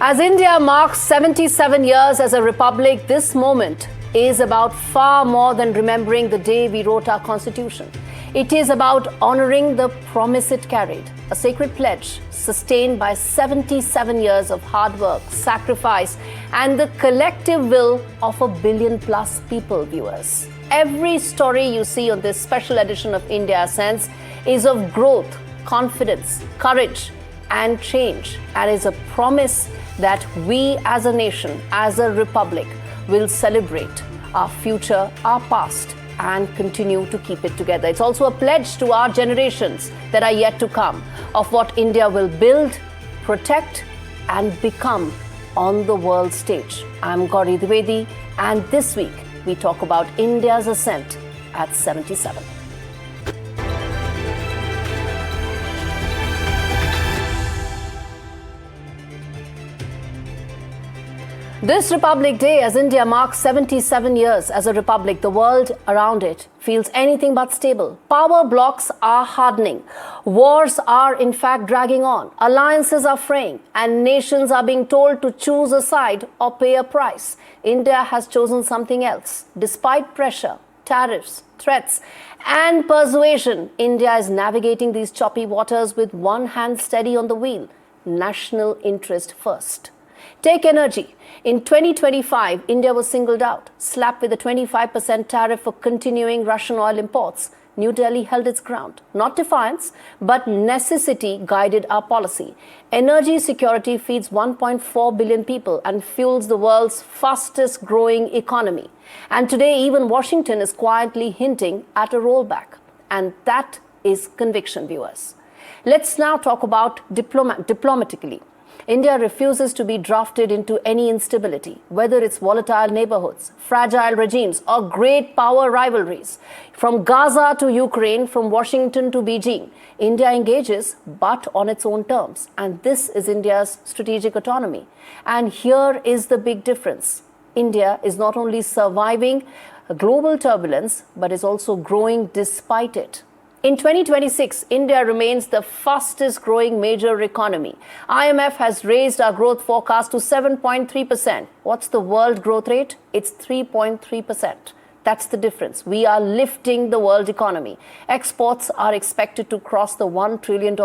As India marks 77 years as a republic, this moment is about far more than remembering the day we wrote our constitution. It is about honoring the promise it carried, a sacred pledge sustained by 77 years of hard work, sacrifice, and the collective will of 1 billion plus people, viewers. Every story you see on this special edition of India Ascent is of growth, confidence, courage, and change, and is a promise that we as a nation, as a republic, will celebrate our future, our past, and continue to keep it together. It's also a pledge to our generations that are yet to come of what India will build, protect, and become on the world stage. I'm Gauri Dwivedi, and this week we talk about India's ascent at 77. This Republic Day, as India marks 77 years as a republic, the world around it feels anything but stable. Power blocks are hardening. Wars are in fact dragging on. Alliances are fraying, and nations are being told to choose a side or pay a price. India has chosen something else. Despite pressure, tariffs, threats, and persuasion, India is navigating these choppy waters with one hand steady on the wheel. National interest first. Take energy. In 2025, India was singled out, slapped with a 25% tariff for continuing Russian oil imports. New Delhi held its ground. Not defiance, but necessity guided our policy. Energy security feeds 1.4 billion people and fuels the world's fastest growing economy. And today, even Washington is quietly hinting at a rollback. And that is conviction, viewers. Let's now talk about diplomatically. India refuses to be drafted into any instability, whether it's volatile neighborhoods, fragile regimes, or great power rivalries. From Gaza to Ukraine, from Washington to Beijing, India engages, but on its own terms. And this is India's strategic autonomy. And here is the big difference. India is not only surviving global turbulence, but is also growing despite it. In 2026, India remains the fastest growing major economy. IMF has raised our growth forecast to 7.3%. What's the world growth rate? It's 3.3%. That's the difference. We are lifting the world economy. Exports are expected to cross the $1 trillion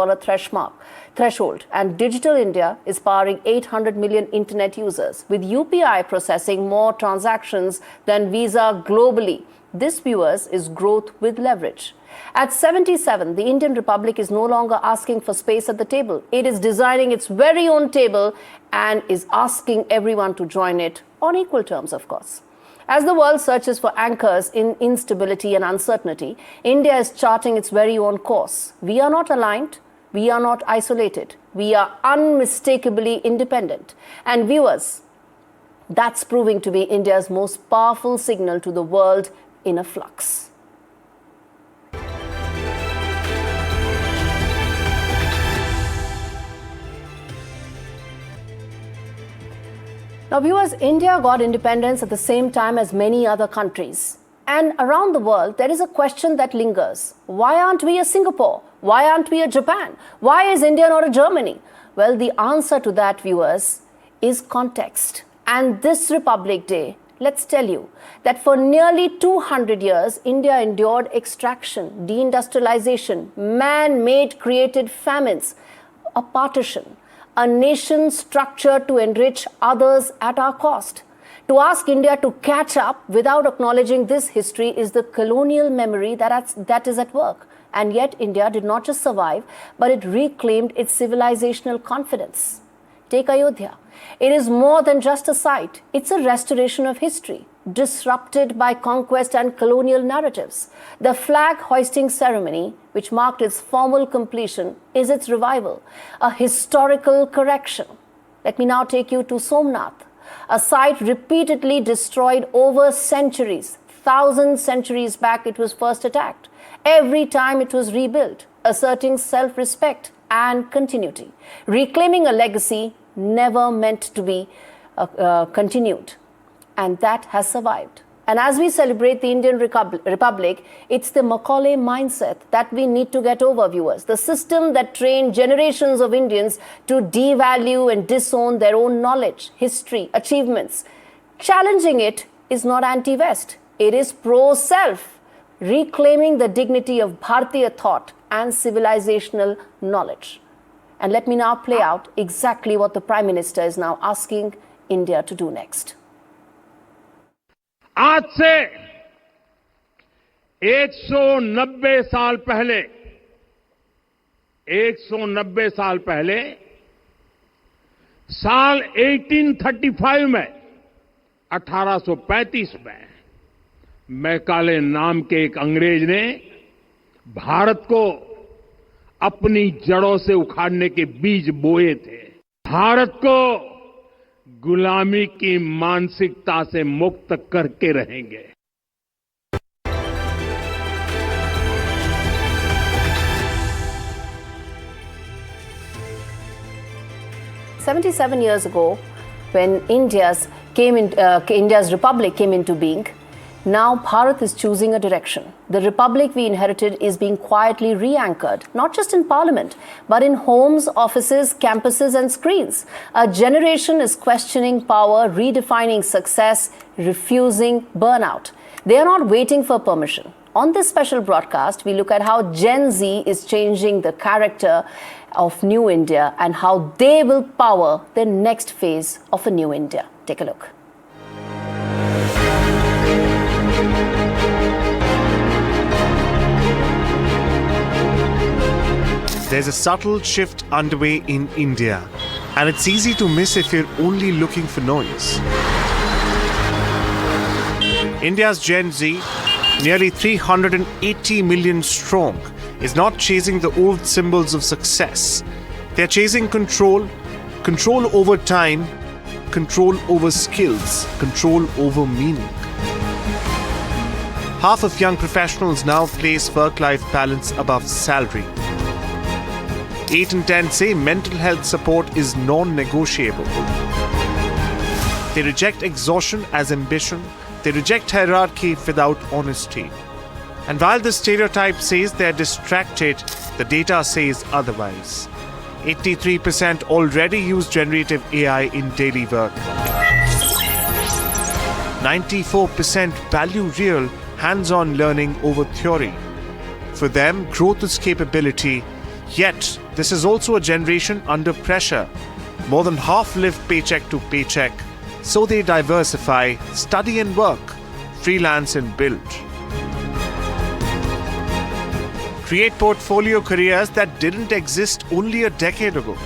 threshold. And Digital India is powering 800 million internet users, with UPI processing more transactions than Visa globally. This, viewers, is growth with leverage. At 77, the Indian Republic is no longer asking for space at the table. It is designing its very own table and is asking everyone to join it on equal terms, of course. As the world searches for anchors in instability and uncertainty, India is charting its very own course. We are not aligned. We are not isolated. We are unmistakably independent. And viewers, that's proving to be India's most powerful signal to the world in a flux. Now, viewers, India got independence at the same time as many other countries. And around the world, there is a question that lingers. Why aren't we a Singapore? Why aren't we a Japan? Why is India not a Germany? Well, the answer to that, viewers, is context. And this Republic Day, let's tell you that for nearly 200 years, India endured extraction, deindustrialization, man-made created famines, a partition, a nation structured to enrich others at our cost. To ask India to catch up without acknowledging this history is the colonial memory that is at work. And yet India did not just survive, but it reclaimed its civilizational confidence. Take Ayodhya. It is more than just a site. It's a restoration of history, disrupted by conquest and colonial narratives. The flag hoisting ceremony, which marked its formal completion, is its revival, a historical correction. Let me now take you to Somnath, a site repeatedly destroyed over centuries. 1,000 centuries back, it was first attacked. Every time it was rebuilt, asserting self-respect and continuity, reclaiming a legacy never meant to be continued. And that has survived. And as we celebrate the Indian Republic, it's the Macaulay mindset that we need to get over, viewers. The system that trained generations of Indians to devalue and disown their own knowledge, history, achievements. Challenging it is not anti-West. It is pro-self, reclaiming the dignity of Bharatiya thought and civilizational knowledge. And let me now play out exactly what the Prime Minister is now asking India to do next. आज से 190 साल पहले 190 साल पहले साल 1835 में 1835 में Macaulay नाम के एक अंग्रेज ने भारत को अपनी जड़ों से उखाड़ने के बीज बोए थे। भारत को गुलामी की मानसिकता से मुक्त करके रहेंगे। "77 years ago, when India's republic came into being, now Bharat is choosing a direction. The republic we inherited is being quietly re-anchored, not just in parliament, but in homes, offices, campuses and screens. A generation is questioning power, redefining success, refusing burnout. They are not waiting for permission. On this special broadcast, we look at how Gen Z is changing the character of New India and how they will power the next phase of a new India. Take a look. There's a subtle shift underway in India, and it's easy to miss if you're only looking for noise. India's Gen Z, nearly 380 million strong, is not chasing the old symbols of success. They're chasing control, control over time, control over skills, control over meaning. Half of young professionals now place work-life balance above salary. 8 in 10 say mental health support is non-negotiable. They reject exhaustion as ambition. They reject hierarchy without honesty. And while the stereotype says they're distracted, the data says otherwise. 83% already use generative AI in daily work. 94% value real, hands-on learning over theory. For them, growth is capability. Yet, this is also a generation under pressure. More than half live paycheck to paycheck. So they diversify, study and work, freelance and build. Create portfolio careers that didn't exist only a decade ago.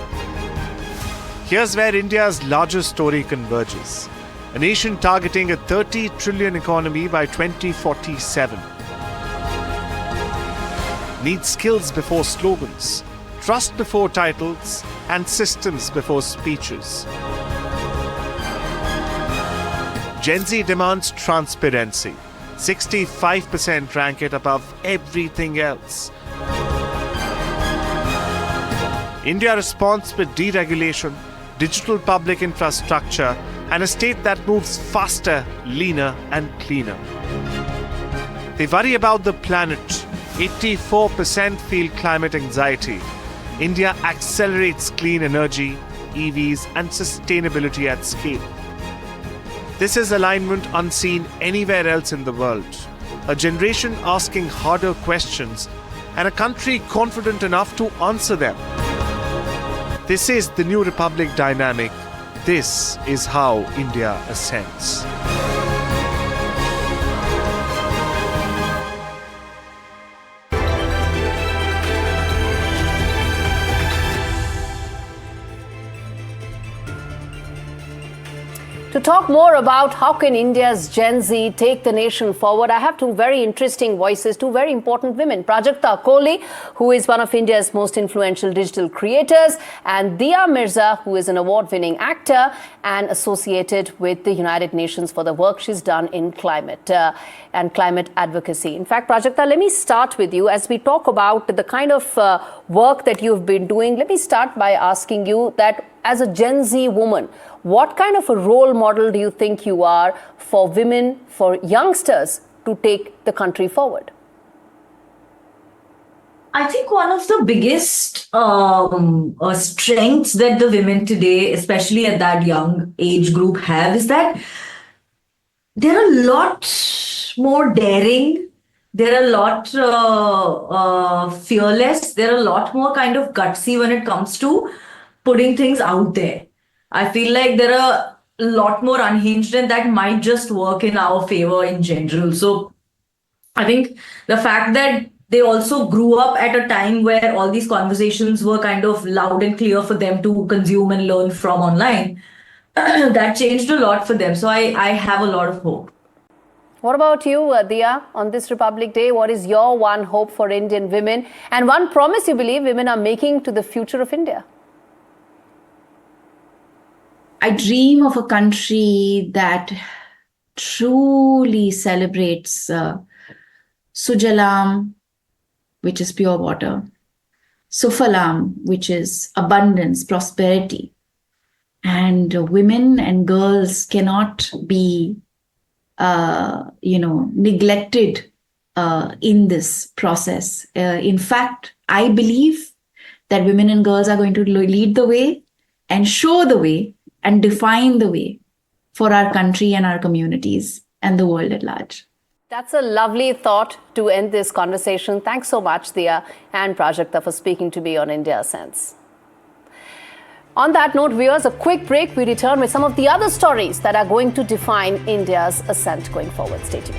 Here's where India's largest story converges. A nation targeting a 30 trillion economy by 2047. Needs skills before slogans, trust before titles, and systems before speeches. Gen Z demands transparency. 65% rank it above everything else. India responds with deregulation, digital public infrastructure, and a state that moves faster, leaner, and cleaner. They worry about the planet. 84% feel climate anxiety. India accelerates clean energy, EVs, and sustainability at scale. This is alignment unseen anywhere else in the world. A generation asking harder questions and a country confident enough to answer them. This is the new republic dynamic. This is how India ascends. To talk more about how can India's Gen Z take the nation forward, I have two very interesting voices, two very important women. Prajakta, Koli, who is one of India's most influential digital creators, and Mirza, who is an award-winning actor and associated with the United Nations for the work she's done in climate and climate advocacy. In fact, Prajakta, let me start with you. As we talk about the kind of work that you've been doing, let me start by asking you that as a Gen Z woman, what kind of a role model do you think you are for women, for youngsters to take the country forward? I think one of the biggest strengths that the women today, especially at that young age group, have is that they're a lot more daring. They're a lot fearless. They're a lot more kind of gutsy when it comes to putting things out there. I feel like they're a lot more unhinged, and that might just work in our favor in general. So I think the fact that they also grew up at a time where all these conversations were kind of loud and clear for them to consume and learn from online, that changed a lot for them. So I have a lot of hope. What about you, Dia, on this Republic Day? What is your one hope for Indian women and one promise you believe women are making to the future of India? I dream of a country that truly celebrates Sujalam, which is pure water, Sufalam, which is abundance, prosperity. And women and girls cannot be, neglected in this process. In fact, I believe that women and girls are going to lead the way and show the way and define the way for our country and our communities and the world at large. That's a lovely thought to end this conversation. Thanks so much, Dia and Prajakta, for speaking to me on India Ascent. On that note, viewers, a quick break. We return with some of the other stories that are going to define India's ascent going forward. Stay tuned.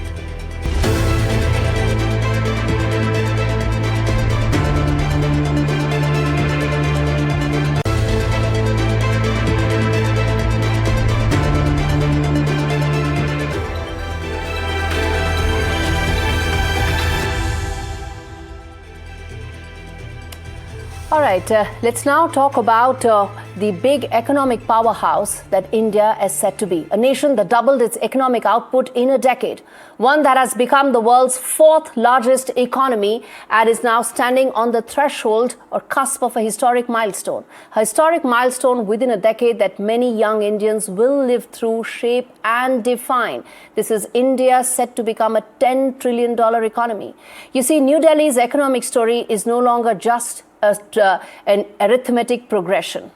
All right, let's now talk about the big economic powerhouse that India is set to be. A nation that doubled its economic output in a decade. One that has become the world's fourth largest economy and is now standing on the threshold or cusp of a historic milestone. A historic milestone within a decade that many young Indians will live through, shape and define. This is India set to become a $10 trillion economy. You see, New Delhi's economic story is no longer just an arithmetic progression.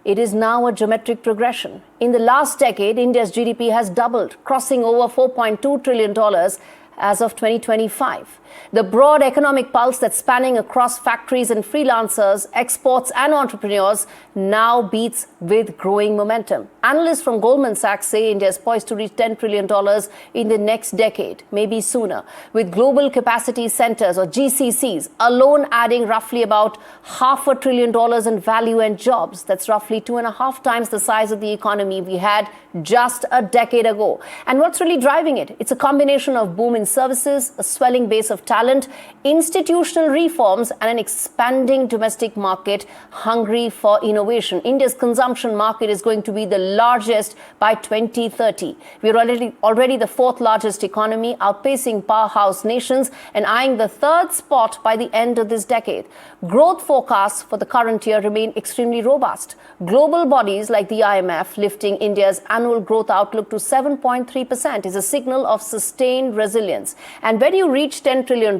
It is now a geometric progression. In the last decade, India's GDP has doubled, crossing over $4.2 trillion as of 2025. The broad economic pulse that's spanning across factories and freelancers, exports and entrepreneurs now beats with growing momentum. Analysts from Goldman Sachs say India is poised to reach $10 trillion in the next decade, maybe sooner, with global capacity centers or GCCs alone adding roughly about $500 billion in value and jobs. That's roughly 2.5 times the size of the economy we had just a decade ago. And what's really driving it? It's a combination of boom in services, a swelling base of talent, institutional reforms, and an expanding domestic market hungry for innovation. India's consumption market is going to be the largest by 2030. We're already the fourth largest economy, outpacing powerhouse nations and eyeing the third spot by the end of this decade. Growth forecasts for the current year remain extremely robust. Global bodies like the IMF lifting India's annual growth outlook to 7.3% is a signal of sustained resilience. And when you reach $10 trillion,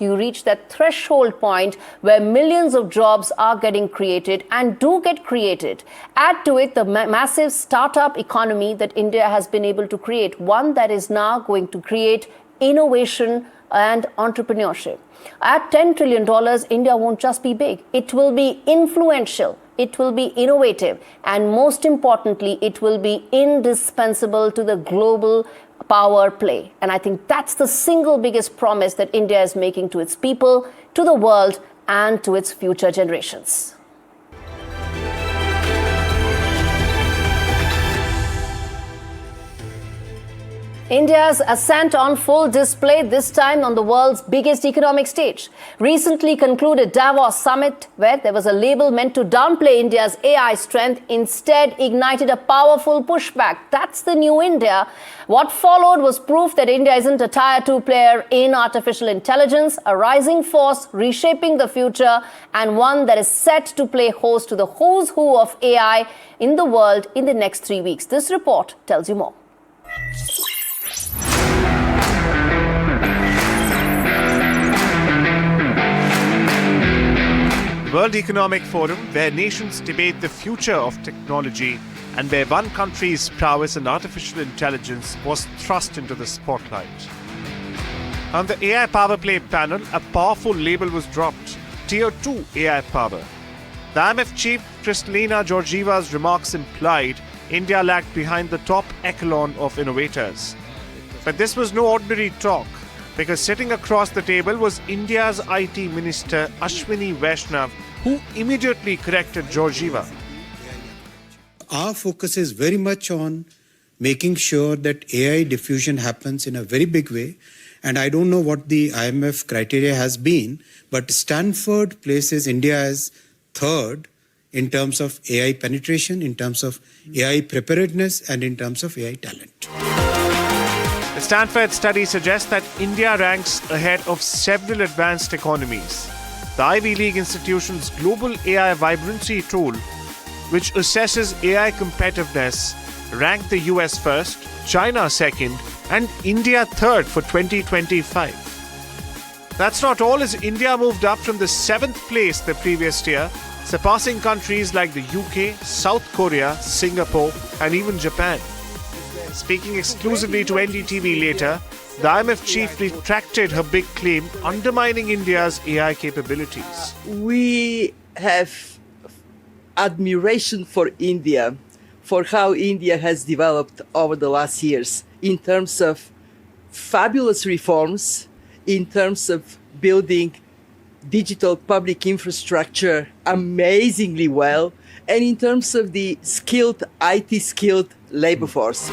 you reach that threshold point where millions of jobs are getting created and do get created. Add to it the massive startup economy that India has been able to create, one that is now going to create innovation and entrepreneurship. At $10 trillion, India won't just be big. It will be influential. It will be innovative. And most importantly, it will be indispensable to the global power play. And I think that's the single biggest promise that India is making to its people, to the world, and to its future generations. India's ascent on full display, this time on the world's biggest economic stage. Recently concluded Davos summit, where there was a label meant to downplay India's AI strength, instead ignited a powerful pushback. That's the new India. What followed was proof that India isn't a tier 2 player in artificial intelligence, a rising force reshaping the future, and one that is set to play host to the who's who of AI in the world in the next 3 weeks. This report tells you more. World Economic Forum, where nations debate the future of technology and where one country's prowess in artificial intelligence was thrust into the spotlight. On the AI Power Play panel, a powerful label was dropped: Tier 2 AI Power. The IMF chief Kristalina Georgieva's remarks implied India lagged behind the top echelon of innovators. But this was no ordinary talk, because sitting across the table was India's IT Minister Ashwini Vaishnav, who immediately corrected Georgieva. Our focus is very much on making sure that AI diffusion happens in a very big way. And I don't know what the IMF criteria has been, but Stanford places India as third in terms of AI penetration, in terms of AI preparedness, and in terms of AI talent. The Stanford study suggests that India ranks ahead of several advanced economies. The Ivy League institution's Global AI Vibrancy tool, which assesses AI competitiveness, ranked the US first, China second, and India third for 2025. That's not all, as India moved up from the 7th place the previous year, surpassing countries like the UK, South Korea, Singapore, and even Japan. Speaking exclusively to NDTV later, the IMF chief retracted her big claim, undermining India's AI capabilities. We have admiration for India, for how India has developed over the last years in terms of fabulous reforms, in terms of building digital public infrastructure amazingly well, and in terms of the IT-skilled labor force.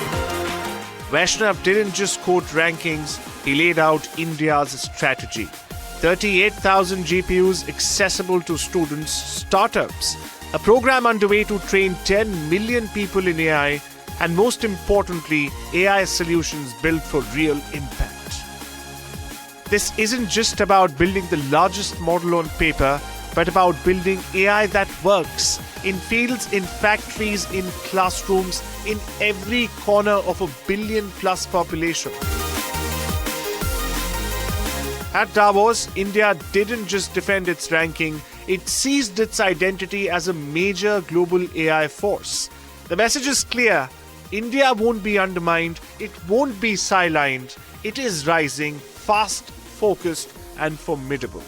Vaishnav didn't just quote rankings, he laid out India's strategy. 38,000 GPUs accessible to students, startups, a program underway to train 10 million people in AI, and most importantly, AI solutions built for real impact. This isn't just about building the largest model on paper, but about building AI that works in fields, in factories, in classrooms, in every corner of a billion-plus population. At Davos, India didn't just defend its ranking, it seized its identity as a major global AI force. The message is clear: India won't be undermined, it won't be sidelined, it is rising, fast, focused, and formidable.